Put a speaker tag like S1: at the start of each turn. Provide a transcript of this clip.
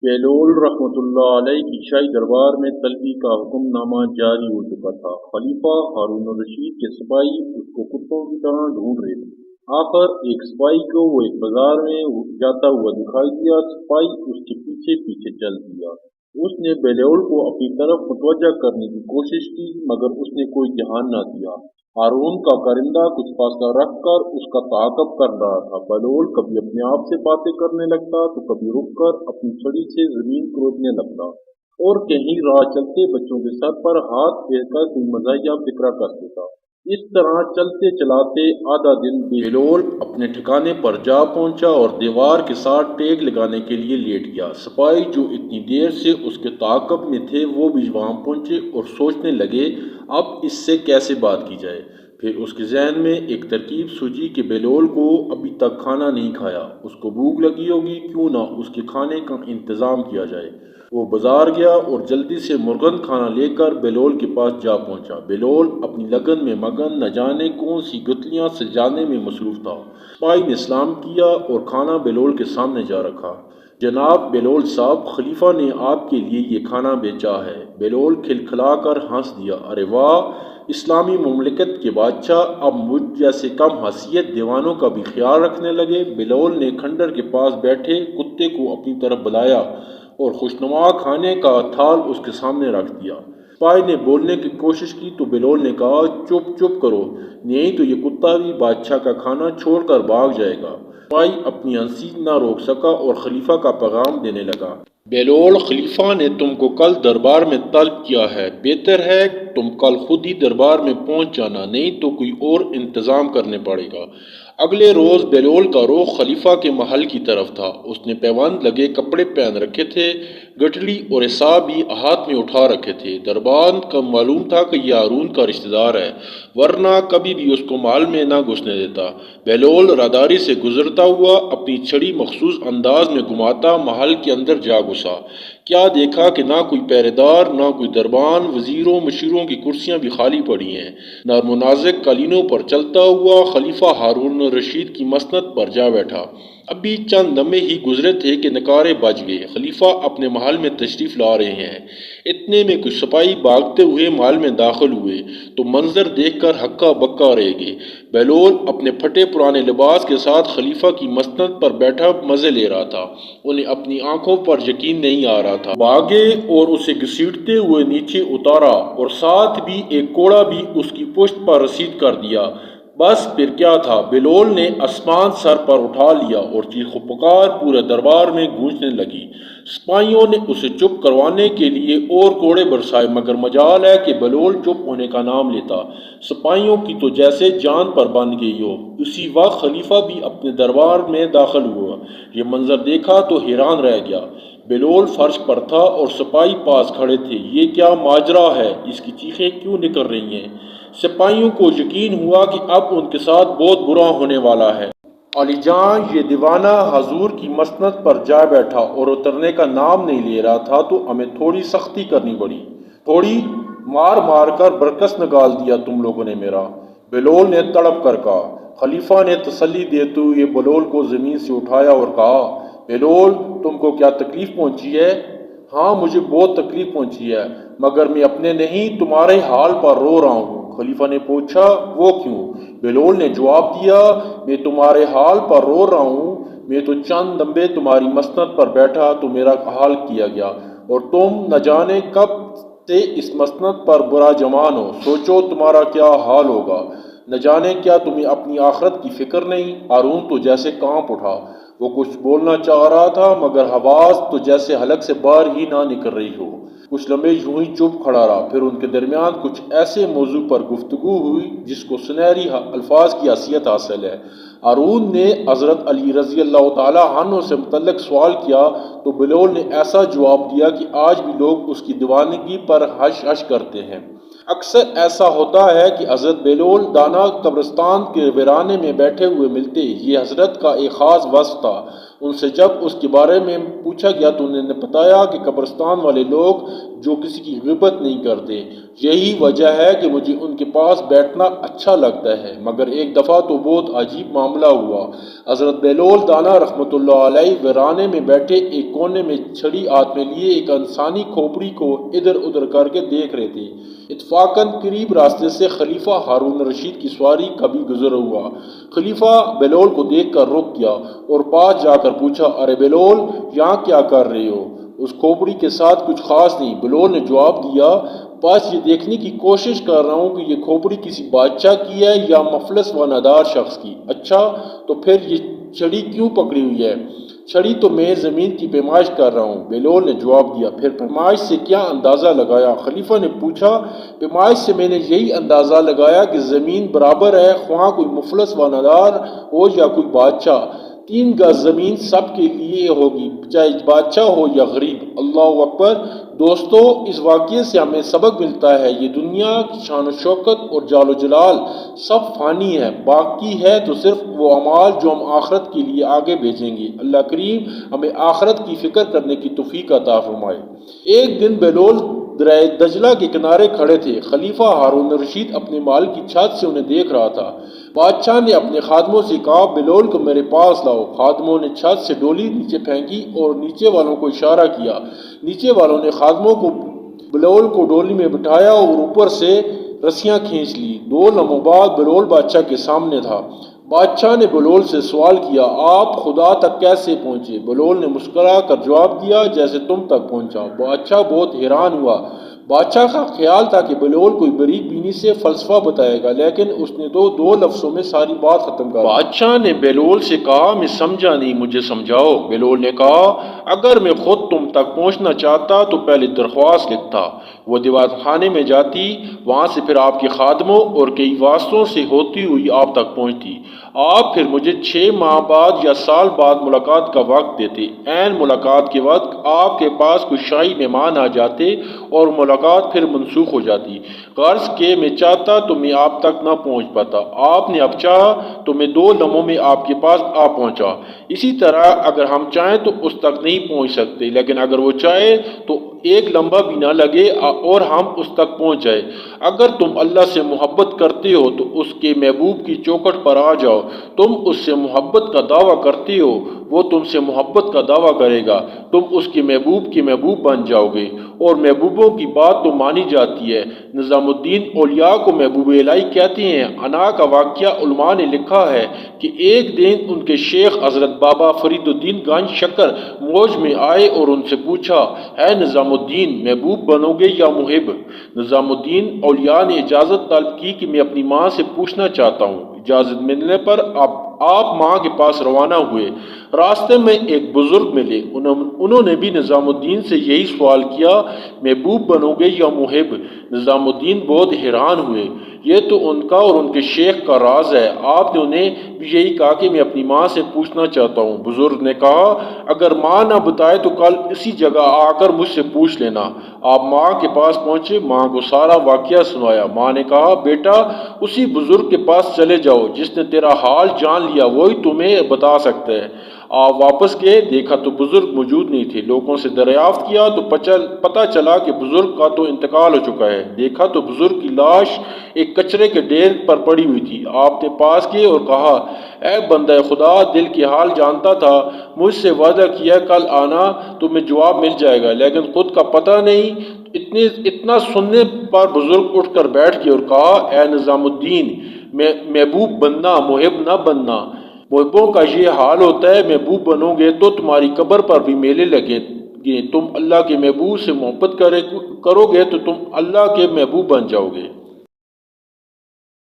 S1: بہلول رحمۃ اللہ علیہ کی شاہی دربار میں طلبی کا حکم نامہ جاری ہو چکا تھا۔ خلیفہ ہارون الرشید کے سپاہی اس کو کتوں کی طرح ڈھونڈ رہے تھے۔ آخر ایک سپاہی کو وہ ایک بازار میں جاتا ہوا دکھائی دیا۔ سپاہی اس کے پیچھے پیچھے چل دیا۔ اس نے بہلول کو اپنی طرف متوجہ کرنے کی کوشش کی مگر اس نے کوئی دھیان نہ دیا۔ ہارون کا کارندہ کچھ فاصلہ رکھ کر اس کا تعاقب کر رہا تھا۔ بہلول کبھی اپنے آپ سے باتیں کرنے لگتا تو کبھی رک کر اپنی چھڑی سے زمین کھودنے لگتا اور کہیں راہ چلتے بچوں کے سر پر ہاتھ پھیر کر کوئی مزاحیہ فکرہ کر دیتا۔ اس طرح چلتے چلاتے آدھا دن بہلول اپنے ٹھکانے پر جا پہنچا اور دیوار کے ساتھ ٹیک لگانے کے لیے لیٹ گیا۔ سپاہی جو اتنی دیر سے اس کے تعاقب میں تھے وہ بھی وہاں پہنچے اور سوچنے لگے اب اس سے کیسے بات کی جائے۔ پھر اس کے ذہن میں ایک ترکیب سوجی کہ بہلول کو ابھی تک کھانا نہیں کھایا، اس کو بھوک لگی ہوگی، کیوں نہ اس کے کھانے کا انتظام کیا جائے۔ وہ بازار گیا اور جلدی سے مرغن کھانا لے کر بہلول کے پاس جا پہنچا۔ بہلول اپنی لگن میں مگن نہ جانے کون سی گتھلیاں سجانے میں مصروف تھا۔ سپاہی نے سلام کیا اور کھانا بہلول کے سامنے جا رکھا۔ جناب بہلول صاحب، خلیفہ نے آپ کے لیے یہ کھانا بھیجا ہے۔ بہلول کھلکھلا کر ہنس دیا، ارے واہ! اسلامی مملکت کے بادشاہ اب مجھ جیسے کم حیثیت دیوانوں کا بھی خیال رکھنے لگے۔ بہلول نے کھنڈر کے پاس بیٹھے کتے کو اپنی طرف بلایا اور خوشنما کھانے کا تھال اس کے سامنے رکھ دیا۔ سپاہی نے بولنے کی کوشش کی تو بہلول نے کہا، چپ چپ کرو، نہیں تو یہ کتا بھی بادشاہ کا کھانا چھوڑ کر بھاگ جائے گا۔ سپاہی اپنی ہنسی نہ روک سکا اور خلیفہ کا پیغام دینے لگا۔ بہلول، خلیفہ نے تم کو کل دربار میں طلب کیا ہے، بہتر ہے تم کل خود ہی دربار میں پہنچ جانا، نہیں تو کوئی اور انتظام کرنے پڑے گا۔ اگلے روز بہلول کا رخ خلیفہ کے محل کی طرف تھا۔ اس نے پیوند لگے کپڑے پہن رکھے تھے، گٹڑی اور عصا بھی ہاتھ میں اٹھا رکھے تھے۔ دربان کو معلوم تھا کہ یہ ہارون کا رشتہ دار ہے، ورنہ کبھی بھی اس کو محل میں نہ گھسنے دیتا۔ بہلول راداری سے گزرتا ہوا اپنی چھڑی مخصوص انداز میں گھماتا محل کے اندر جا گھسا۔ کیا دیکھا کہ نہ کوئی پہرے دار، نہ کوئی دربان، وزیروں مشیروں کی کرسیاں بھی خالی پڑی ہیں۔ نرم و نازک قالینوں پر چلتا ہوا خلیفہ ہارون الرشید کی مسند پر جا بیٹھا۔ ابھی چند لمحے ہی گزرے تھے کہ نکارے بج گئے، خلیفہ اپنے محل میں تشریف لا رہے ہیں۔ اتنے میں کچھ سپاہی بھاگتے ہوئے محل میں داخل ہوئے تو منظر دیکھ کر ہکا بکا رہ گئے۔ بہلول اپنے پھٹے پرانے لباس کے ساتھ خلیفہ کی مسند پر بیٹھا مزے لے رہا تھا۔ انہیں اپنی آنکھوں پر یقین نہیں آ رہا تھا۔ بھاگے اور اسے گھسیٹتے ہوئے نیچے اتارا اور ساتھ بھی ایک کوڑا بھی اس کی پشت پر رسید کر دیا۔ بس پھر کیا تھا، بہلول نے آسمان سر پر اٹھا لیا اور چیخ و پکار پورے دربار میں گونجنے لگی۔ سپاہیوں نے اسے چپ کروانے کے لیے اور کوڑے برسائے مگر مجال ہے کہ بہلول چپ ہونے کا نام لیتا۔ سپاہیوں کی تو جیسے جان پر بندھ گئی ہو۔ اسی وقت خلیفہ بھی اپنے دربار میں داخل ہوا۔ یہ منظر دیکھا تو حیران رہ گیا۔ بہلول فرش پر تھا اور سپاہی پاس کھڑے تھے۔ یہ کیا ماجرا ہے، اس کی چیخیں کیوں نکل رہی ہیں؟ سپاہیوں کو یقین ہوا کہ اب ان کے ساتھ بہت برا ہونے والا ہے۔ علی جان، یہ دیوانہ حضور کی مسند پر جا بیٹھا اور اترنے کا نام نہیں لے رہا تھا تو ہمیں تھوڑی سختی کرنی پڑی۔ تھوڑی؟ مار مار کر برکس نکال دیا تم لوگوں نے میرا، بہلول نے تڑپ کر کہا۔ خلیفہ نے تسلی دیتے ہوئے بہلول کو زمین سے اٹھایا اور کہا، بہلول، تم کو کیا تکلیف پہنچی ہے؟ ہاں، مجھے بہت تکلیف پہنچی ہے، مگر میں اپنے نہیں تمہارے حال پر رو رہا ہوں۔ خلیفہ نے پوچھا، وہ کیوں؟ بہلول نے جواب دیا، میں تمہارے حال پر رو رہا ہوں، میں تو چند لمحے تمہاری مسند پر بیٹھا تو میرا حال کیا گیا، اور تم نہ جانے کب سے اس مسند پر برا جمان ہو، سوچو تمہارا کیا حال ہوگا۔ نہ جانے کیا تمہیں اپنی آخرت کی فکر نہیں؟ ہارون تو جیسے کانپ اٹھا۔ وہ کچھ بولنا چاہ رہا تھا مگر آواز تو جیسے حلق سے باہر ہی نہ نکل رہی ہو۔ کچھ لمحے یوں ہی چپ کھڑا رہا، پھر ان کے درمیان کچھ ایسے موضوع پر گفتگو ہوئی جس کو سنہری الفاظ کی حیثیت حاصل ہے۔ ہارون نے حضرت علی رضی اللہ تعالیٰ عنہ سے متعلق سوال کیا تو بہلول نے ایسا جواب دیا کہ آج بھی لوگ اس کی دیوانگی پر ہش ہش کرتے ہیں۔ اکثر ایسا ہوتا ہے کہ حضرت بہلول دانا قبرستان کے ویرانے میں بیٹھے ہوئے ملتے، یہ حضرت کا ایک خاص وصف تھا۔ ان سے جب اس کے بارے میں پوچھا گیا تو انہوں نے بتایا کہ قبرستان والے لوگ جو کسی کی غیبت نہیں کرتے، یہی وجہ ہے کہ مجھے ان کے پاس بیٹھنا اچھا لگتا ہے۔ مگر ایک دفعہ تو بہت عجیب معاملہ ہوا۔ حضرت بہلول دانا رحمۃ اللہ علیہ ویرانے میں بیٹھے ایک کونے میں چھڑی ہاتھ میں لیے ایک انسانی کھوپڑی کو ادھر ادھر کر کے دیکھ رہے تھے۔ اتفاقاً قریب راستے سے خلیفہ ہارون رشید کی سواری کبھی گزر ہوا۔ خلیفہ بہلول کو دیکھ کر رک گیا اور پاس جا کر پوچھا، ارے بہلول، یہاں کیا کر رہے ہو؟ اس کھوپڑی کے ساتھ کچھ خاص نہیں، بہلول نے جواب دیا، بس یہ دیکھنے کی کوشش کر رہا ہوں کہ یہ کھوپڑی کسی بادشاہ کی ہے یا مفلس و نادار شخص کی۔ اچھا، تو پھر یہ چھڑی کیوں پکڑی ہوئی ہے؟ چھڑی تو میں زمین کی پیمائش کر رہا ہوں، بہلول نے جواب دیا۔ پھر پیمائش سے کیا اندازہ لگایا؟ خلیفہ نے پوچھا۔ پیمائش سے میں نے یہی اندازہ لگایا کہ زمین برابر ہے، خواہ کوئی مفلس و نادار ہو یا کوئی بادشاہ، 3 گز زمین سب کے لیے ہوگی، چاہے بادشاہ ہو یا غریب۔ اللہ اکبر۔ دوستو، اس واقعے سے ہمیں سبق ملتا ہے، یہ دنیا کی شان و شوکت اور جال و جلال سب فانی ہے، باقی ہے تو صرف وہ اعمال جو ہم آخرت کے لیے آگے بھیجیں گے۔ اللہ کریم ہمیں آخرت کی فکر کرنے کی توفیق عطا فرمائے۔ ایک دن بہلول دریا دجلہ کے کنارے کھڑے تھے۔ خلیفہ ہارون رشید اپنے محل کی چھت سے انہیں دیکھ رہا تھا۔ بادشاہ نے اپنے خادموں سے کہا، بہلول کو میرے پاس لاؤ۔ خادموں نے چھت سے ڈولی نیچے پھینکی اور نیچے والوں کو اشارہ کیا۔ نیچے والوں نے خادموں کو بہلول کو ڈولی میں بٹھایا اور اوپر سے رسیاں کھینچ لی۔ 2 لمحوں بعد بہلول بادشاہ کے سامنے تھا۔ بادشاہ نے بہلول سے سوال کیا، آپ خدا تک کیسے پہنچے؟ بہلول نے مسکرا کر جواب دیا، جیسے تم تک پہنچا۔ بادشاہ بہت حیران ہوا۔ بادشاہ کا خیال تھا کہ بہلول کوئی بریک بینی سے فلسفہ بتائے گا، لیکن اس نے تو 2 لفظوں میں ساری بات ختم کر دی۔ بادشاہ نے بہلول سے کہا، میں سمجھا نہیں، مجھے سمجھاؤ۔ بہلول نے کہا، اگر میں خود تم تک پہنچنا چاہتا تو پہلے درخواست لکھتا، وہ دیوان خانے میں جاتی، وہاں سے پھر آپ کے خادموں اور کئی واسطوں سے ہوتی ہوئی آپ تک پہنچتی۔ آپ پھر مجھے 6 ماہ بعد یا سال بعد ملاقات کا وقت دیتے۔ عین ملاقات کے وقت آپ کے پاس کچھ شاہی مہمان آ جاتے اور ملاقات پھر منسوخ ہو جاتی۔ غرض کہ میں چاہتا تو میں آپ تک نہ پہنچ پاتا، آپ نے اب چاہا تو میں 2 لمحوں میں آپ کے پاس آ پہنچا۔ اسی طرح اگر ہم چاہیں تو اس تک نہیں پہنچ سکتے، لیکن اگر وہ چاہے تو 1 لمحہ بھی نہ لگے اور ہم اس تک پہنچ جائے۔ اگر تم اللہ سے محبت کرتے ہو تو اس کے محبوب کی چوکھٹ پر آ جاؤ۔ تم اس سے محبت کا دعویٰ کرتے ہو، وہ تم سے محبت کا دعویٰ کرے گا، تم اس کے محبوب بن جاؤ گے، اور محبوبوں کی بات تو مانی جاتی ہے۔ نظام الدین اولیاء کو محبوب الہی کہتے ہیں۔ انا کا واقعہ علماء نے لکھا ہے کہ ایک دن ان کے شیخ حضرت بابا فرید الدین گنج شکر موج میں آئے اور ان سے پوچھا، اے نظام الدین، محبوب بنو گے یا محب؟ نظام الدین اولیاء نے اجازت طلب کی کہ میں اپنی ماں سے پوچھنا چاہتا ہوں۔ اجازت ملنے پر آپ ماں کے پاس روانہ ہوئے۔ راستے میں ایک بزرگ ملے، انہوں نے بھی نظام الدین سے یہی سوال کیا، محبوب بنو گے یا محب؟ نظام الدین بہت حیران ہوئے، یہ تو ان کا اور ان کے شیخ کا راز ہے۔ آپ نے انہیں بھی یہی کہا کہ میں اپنی ماں سے پوچھنا چاہتا ہوں۔ بزرگ نے کہا، اگر ماں نہ بتائے تو کل اسی جگہ آ کر مجھ سے پوچھ لینا۔ آپ ماں کے پاس پہنچے، ماں کو سارا واقعہ سنایا۔ ماں نے کہا، بیٹا اسی بزرگ کے پاس چلے جاؤ جس نے تیرا حال جان لیا، وہی تمہیں بتا سکتا ہے۔ آپ واپس گئے، دیکھا تو بزرگ موجود نہیں تھے۔ لوگوں سے دریافت کیا تو پتہ چلا کہ بزرگ کا تو انتقال ہو چکا ہے۔ دیکھا تو بزرگ کی لاش ایک کچرے کے ڈھیر پر پڑی ہوئی تھی۔ آپ نے پاس گئے اور کہا، اے بندہ خدا، دل کے حال جانتا تھا، مجھ سے وعدہ کیا کل آنا، تمہیں جواب مل جائے گا، لیکن خود کا پتہ نہیں۔ اتنا سننے پر بزرگ اٹھ کر بیٹھ گئے اور کہا، اے نظام الدین، محبوب بننا، محب نہ بننا۔ محبوں کا یہ حال ہوتا ہے، محبوب بنو گے تو تمہاری قبر پر بھی میلے لگیں گے، تم اللہ کے محبوب سے محبت کرو گے تو تم اللہ کے محبوب بن جاؤ گے۔